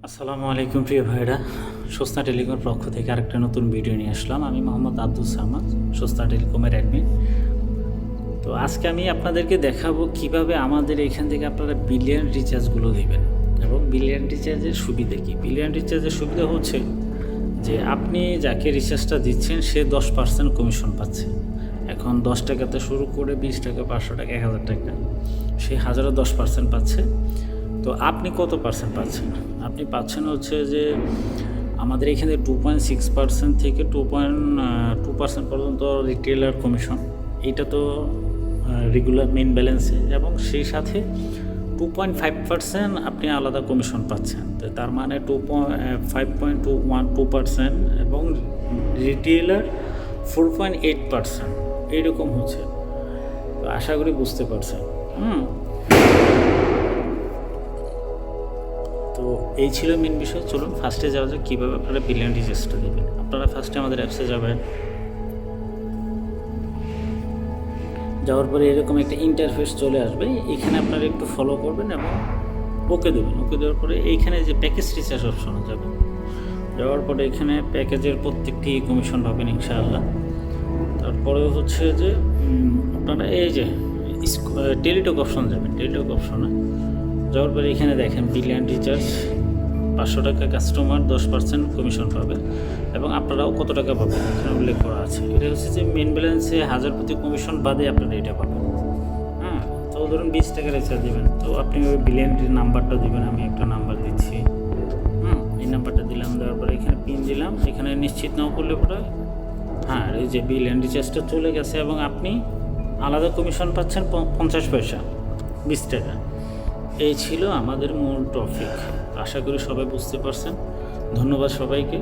আসসালামু আলাইকুম প্রিয় ভাইরা, সস্তা টেলিকমের পক্ষ থেকে আরেকটা নতুন ভিডিও নিয়ে আসলাম। আমি মোহাম্মদ আব্দুল সামাদ, সস্তা টেলিকমের অ্যাডমিন। তো আজকে আমি আপনাদেরকে দেখাবো কিভাবে আমাদের এখান থেকে আপনারা বিলিয়ন রিচার্জগুলো দেবেন এবং বিলিয়ন রিচার্জের সুবিধা কী। বিলিয়ন রিচার্জের সুবিধা হচ্ছে যে আপনি যাকে রিচার্জটা দিচ্ছেন সে 10% কমিশন পাচ্ছে। এখন 10 টাকাতে শুরু করে 20 টাকা, 500 টাকা, 1000 টাকা, সে 1010% পাচ্ছে। তো আপনি কত পার্সেন্ট পাচ্ছেন? আপনি পাচ্ছেন হচ্ছে যে আমাদের এখানে 2.6% থেকে 2.2% পর্যন্ত রিটেলার কমিশন। এইটা তো রেগুলার মেইন ব্যালেন্সে, এবং সেই সাথে 2.5% আপনি আলাদা কমিশন পাচ্ছেন। তো তার মানে 5.2% এবং রিটেলার 4.8%, এইরকম হচ্ছে। তো আশা করি বুঝতে পারছেন। তো এই ছিল মেন বিষয়। চলুন ফার্স্টে যাওয়া যাক কীভাবে আপনারা বিলিয়ন রিচার্জটা দেবেন। আপনারা ফার্স্টে আমাদের অ্যাপসে যাবেন। যাওয়ার পরে এরকম একটা ইন্টারফেস চলে আসবে। এখানে আপনারা একটু ফলো করবেন এবং ওকে দেবেন। ওকে দেওয়ার পরে এইখানে যে প্যাকেজ রিচার্জ অপশনে যাবেন। যাওয়ার পরে এখানে প্যাকেজের প্রত্যেকটি কমিশন পাবেন ইনশাআল্লাহ। তারপরে হচ্ছে যে আপনারা এই যে টেলিটক অপশন যাবেন। টেলিটক অপশনে যাওয়ার পরে এখানে দেখেন বিলিয়ন রিচার্জ 500 টাকা কাস্টমার 10% কমিশন পাবে, এবং আপনারাও কত টাকা পাবেন এখানে উল্লেখ করা আছে। এটা হচ্ছে যে মেন ব্যালেন্সে 1000 প্রতি কমিশন বাদে আপনারা এটা পাবেন। তো ধরুন 20 টাকা রিচার্জ দেবেন, তো আপনি ওই বিলিয়নটির নাম্বারটা দেবেন। আমি একটা নাম্বার দিচ্ছি। এই নাম্বারটা দিলাম, দেওয়ার পরে এখানে পিন দিলাম। এখানে নিশ্চিত নাও করলে পরে এই যে বিলিয়ন রিচার্জটা চলে গেছে, এবং আপনি আলাদা কমিশন পাচ্ছেন 50 পয়সা, 20 টাকা। এই ছিল আমাদের মূল টপিক। আশা করি সবাই বুঝতে পারছেন। ধন্যবাদ সবাইকে।